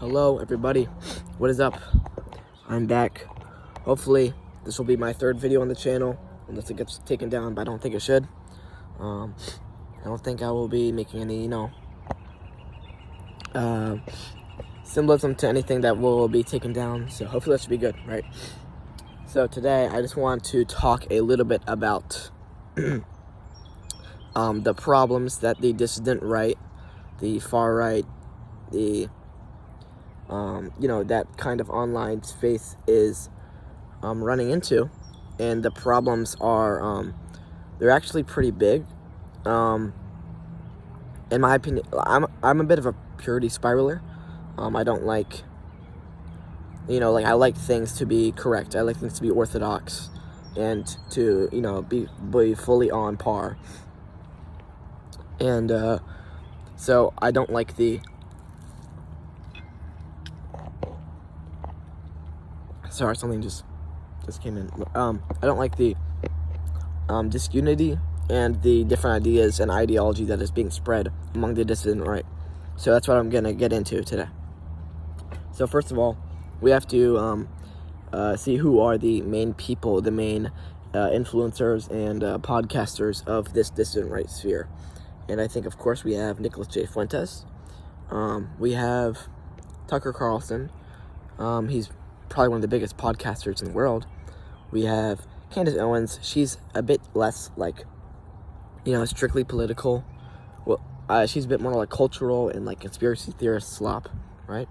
Hello everybody, what is up? I'm back. Hopefully this will be my third video on the channel, unless it gets taken down, but I don't think it should. I don't think I will be making any, symbolism to anything that will be taken down, so hopefully that should be good, right? So today I just want to talk a little bit about the problems that the dissident right, the far right, the that kind of online space is running into, and the problems are they're actually pretty big. In my opinion, I'm a bit of a purity spiraler. I don't like, I like things to be correct. I like things to be orthodox and to be fully on par. And so I don't like the sorry, something just came in. I don't like the disunity and the different ideas and ideology that is being spread among the dissident right. So that's what I'm gonna get into today. So first of all, we have to see who are the main people, the main influencers and podcasters of this dissident right sphere. And I think, of course, we have Nicholas J. Fuentes. We have Tucker Carlson. He's probably one of the biggest podcasters in the world. We have Candace Owens. She's a bit less strictly political. Well, she's a bit more like cultural and like conspiracy theorist slop, right?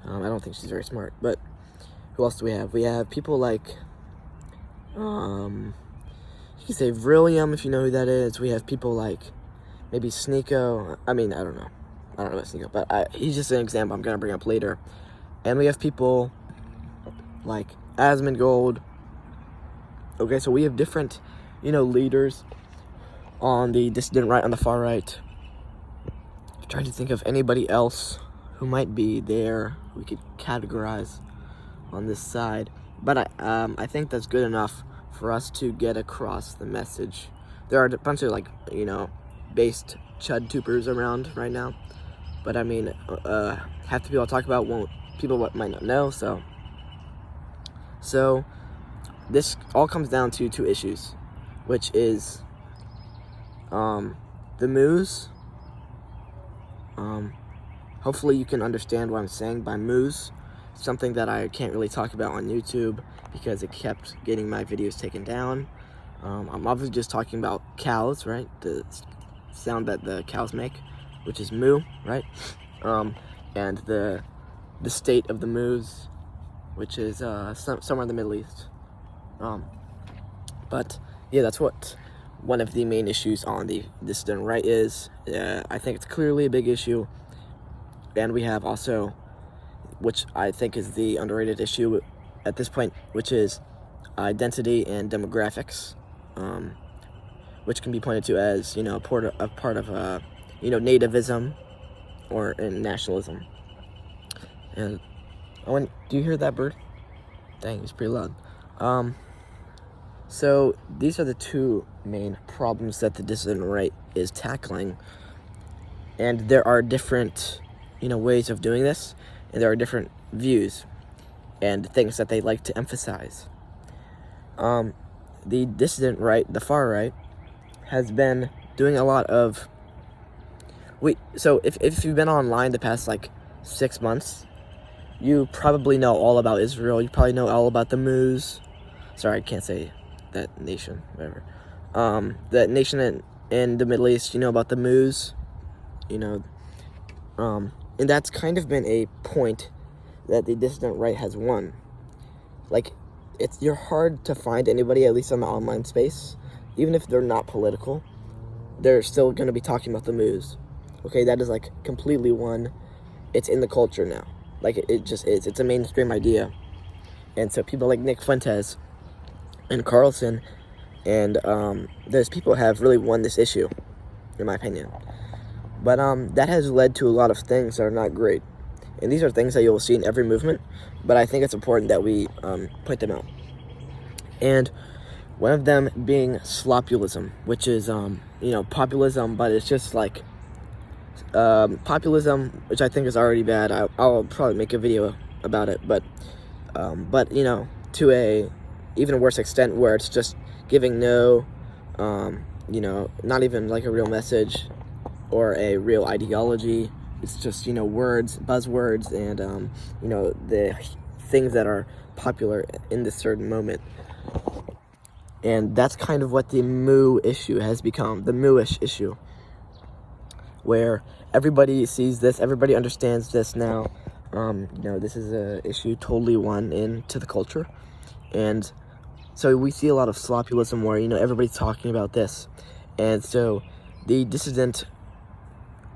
I don't think she's very smart. But who else do we have? We have people like you can say Vrillium, if you know who that is. We have people like maybe Sneeko. I don't know about Sneeko, but he's just an example I'm gonna bring up later. And we have people like Asmongold. Okay, so we have different, leaders on the dissident right, on the far right. I'm trying to think of anybody else who might be there we could categorize on this side. But I think that's good enough for us to get across the message. There are a bunch of based chud tubers around right now. But half the people I talk about people might not know, So this all comes down to two issues, which is the moose. Hopefully you can understand what I'm saying by moose. Something that I can't really talk about on YouTube because it kept getting my videos taken down. I'm obviously just talking about cows, right? The sound that the cows make, which is moo, right? And the state of the moose, which is somewhere in the Middle East. But yeah, that's what one of the main issues on the dissident right is. I think it's clearly a big issue. And we have also, which I think is the underrated issue at this point, which is identity and demographics, which can be pointed to as a part of nativism or nationalism. And do you hear that bird? Dang, it's pretty loud. So these are the two main problems that the dissident right is tackling, and there are different ways of doing this, and there are different views and things that they like to emphasize. The dissident right, the far right, has been doing a lot of so if you've been online the past 6 months, you probably know all about Israel. You probably know all about the moose. Sorry, I can't say that nation, whatever. That nation in the Middle East, about the moose. And that's kind of been a point that the dissident right has won. You're hard to find anybody, at least on the online space, even if they're not political, they're still going to be talking about the moose. Okay, that is completely won. It's in the culture now. It just is. It's a mainstream idea. And so people like Nick Fuentes and Carlson and those people have really won this issue, in my opinion. But that has led to a lot of things that are not great. And these are things that you'll see in every movement, but I think it's important that we point them out. And one of them being slopulism, which is populism, but it's just populism, which I think is already bad. I'll probably make a video about it, but you know, to a even worse extent, where it's just giving no, you know, not even like a real message or a real ideology. It's just, you know, words, buzzwords, and you know, the things that are popular in this certain moment. And that's kind of what the moo issue has become, the mooish issue, where everybody sees this, everybody understands this now. You know, this is a issue totally won into the culture. And so we see a lot of sloppyism where, you know, everybody's talking about this. And so the dissident,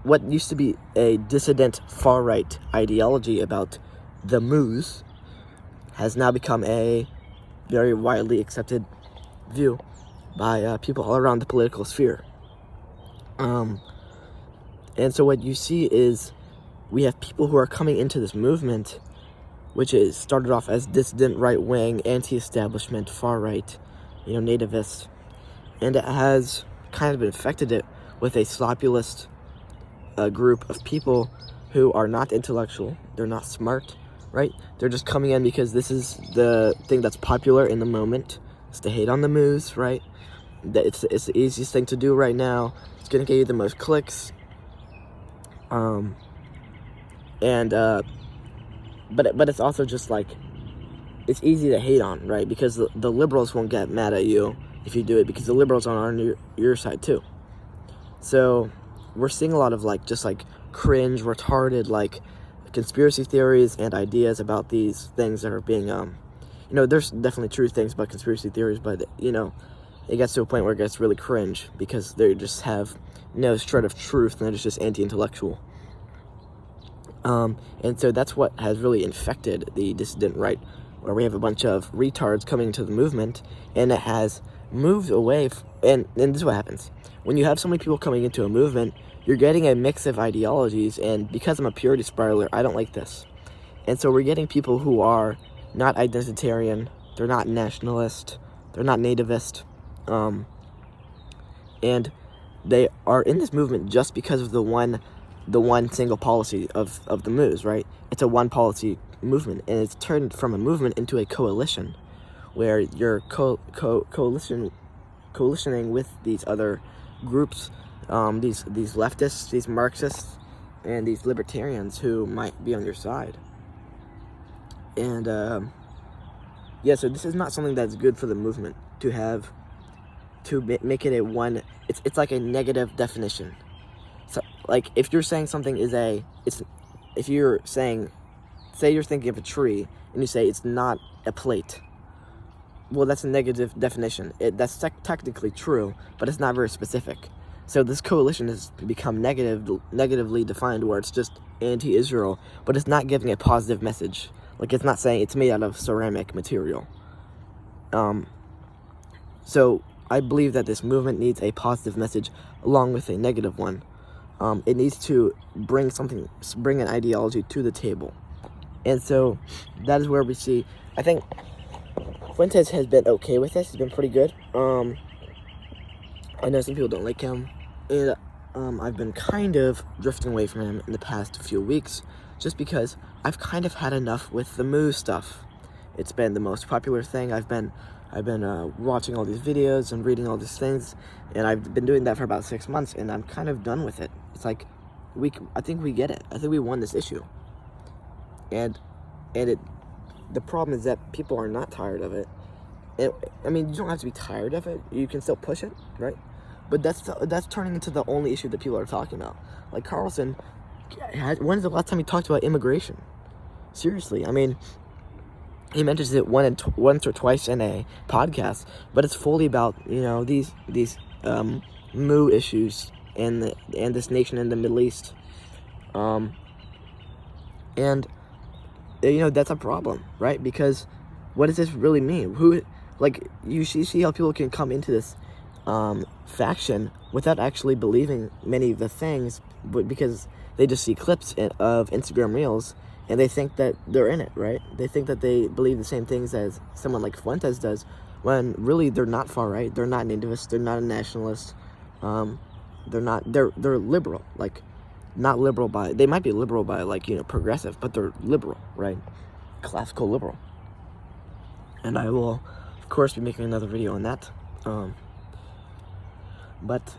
what used to be a dissident far-right ideology about the moos, has now become a very widely accepted view by people all around the political sphere. And so what you see is we have people who are coming into this movement, which is started off as dissident, right-wing, anti-establishment, far-right, you know, nativist, and it has kind of infected it with a sloppulist group of people who are not intellectual, they're not smart, right? They're just coming in because this is the thing that's popular in the moment. It's to hate on the moves, right? It's the easiest thing to do right now. It's gonna get you the most clicks. But it's also just like, it's easy to hate on, right? Because the liberals won't get mad at you if you do it, because the liberals are on your side too. So we're seeing a lot of like, just like cringe, retarded, like conspiracy theories and ideas about these things that are being, you know, there's definitely true things about conspiracy theories, but, you know, it gets to a point where it gets really cringe because they just have no shred of truth and it's just anti-intellectual. And so that's what has really infected the dissident right, where we have a bunch of retards coming to the movement, and it has moved away, and this is what happens. When you have so many people coming into a movement, you're getting a mix of ideologies, and because I'm a purity spiraler, I don't like this. And so we're getting people who are not identitarian, they're not nationalist, they're not nativist, and they are in this movement just because of the one single policy of the moves, right? It's a one policy movement, and it's turned from a movement into a coalition, where you're coalitioning with these other groups, these leftists, these Marxists, and these libertarians who might be on your side. And yeah, so this is not something that's good for the movement to make it a one. It's like a negative definition. So, like, if you're saying something is if you're saying, say you're thinking of a tree, and you say it's not a plate, well, that's a negative definition. That's technically true, but it's not very specific. So this coalition has become negatively defined, where it's just anti-Israel, but it's not giving a positive message. Like, it's not saying it's made out of ceramic material. So I believe that this movement needs a positive message along with a negative one. It needs to bring an ideology to the table. And so that is where we see, I think Fuentes has been okay with this. He's been pretty good. I know some people don't like him, and I've been kind of drifting away from him in the past few weeks, just because I've kind of had enough with the Moo stuff. It's been the most popular thing. I've been watching all these videos and reading all these things, and I've been doing that for about 6 months, and I'm kind of done with it. It's like, I think we get it. I think we won this issue. And the problem is that people are not tired of it. I mean, you don't have to be tired of it. You can still push it, right? But that's turning into the only issue that people are talking about. Like Carlson, when's the last time he talked about immigration? Seriously, I mean, he mentions it once or twice in a podcast, but it's fully about, you know, these Moo issues and this nation in the Middle East, and you know, that's a problem, right? Because what does this really mean? You see how people can come into this faction without actually believing many of the things, but because they just see clips of Instagram Reels, and they think that they're in it, right? They think that they believe the same things as someone like Fuentes does, when really they're not far right. They're not nativist. They're not a nationalist. They're liberal. Like, not liberal by, they might be liberal by, like, you know, progressive, but they're liberal, right? Classical liberal. And I will, of course, be making another video on that. But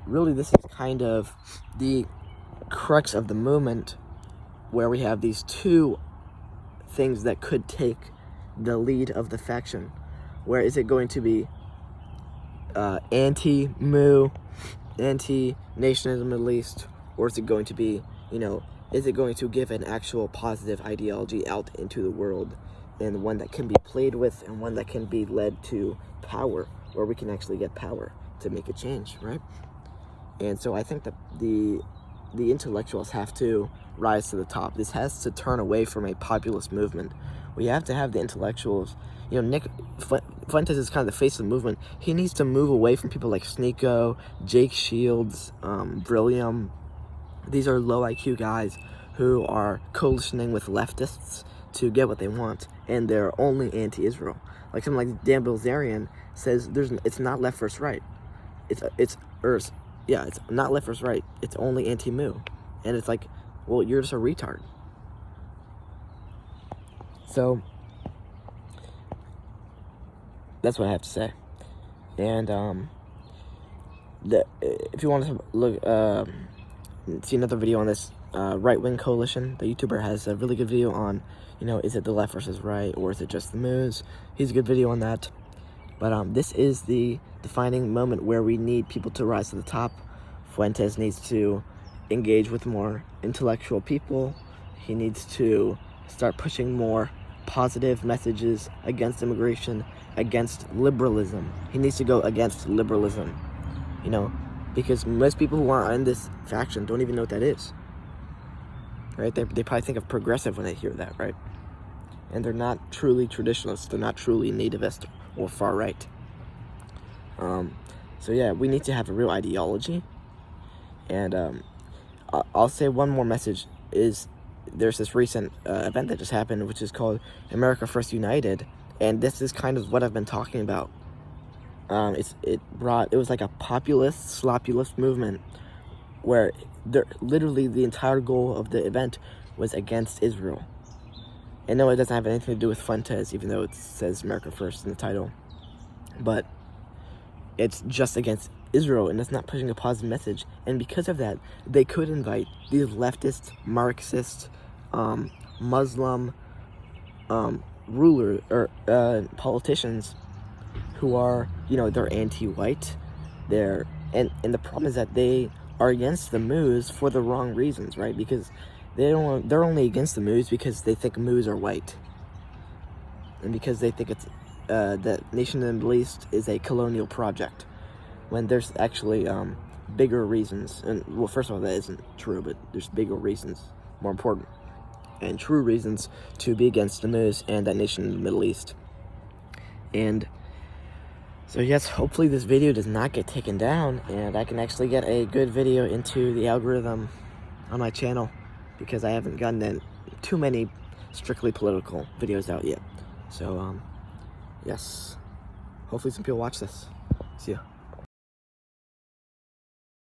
really, this is kind of the crux of the movement, where we have these two things that could take the lead of the faction. Where is it going to be anti-Mu, anti-nation of the Middle East, or is it going to be, you know, is it going to give an actual positive ideology out into the world, and one that can be played with, and one that can be led to power, where we can actually get power to make a change, right? And so I think that the intellectuals have to rise to the top. This has to turn away from a populist movement. We have to have the intellectuals. You know, Nick Fuentes is kind of the face of the movement. He needs to move away from people like Sneeko, Jake Shields, Brillium. These are low IQ guys who are coalitioning with leftists to get what they want, and they're only anti-Israel. Like someone like Dan Bilzerian says, it's not left versus right. It's not left versus right. It's only anti-Mu. And it's like, well, you're just a retard. So that's what I have to say. And if you want to look, see another video on this right-wing coalition, the YouTuber has a really good video on, you know, is it the left versus right, or is it just the Mus? He's a good video on that. But this is the defining moment where we need people to rise to the top. Fuentes needs to engage with more intellectual people. He needs to start pushing more positive messages against immigration, against liberalism. He needs to go against liberalism, you know, because most people who are in this faction don't even know what that is, right? They probably think of progressive when they hear that, right? And they're not truly traditionalists. They're not truly nativist or far right. So yeah, we need to have a real ideology. And I'll say one more message is, there's this recent event that just happened, which is called America First United, and this is kind of what I've been talking about. It was like a populist, sloppulist movement, where literally the entire goal of the event was against Israel. And no, it doesn't have anything to do with Fuentes, even though it says America First in the title. But it's just against Israel, and it's not pushing a positive message. And because of that, they could invite these leftist, Marxist, Muslim politicians who are, you know, they're anti-white. And the problem is that they are against the Mus for the wrong reasons, right? Because they're only against the Mus because they think Mus are white, and because they think it's the nation of the Middle East is a colonial project, when there's actually bigger reasons. And well, first of all, that isn't true, but there's bigger reasons, more important and true reasons to be against the Mus and that nation in the Middle East. And so yes, hopefully this video does not get taken down, and I can actually get a good video into the algorithm on my channel, because I haven't gotten too many strictly political videos out yet. So yes, hopefully some people watch this. See ya.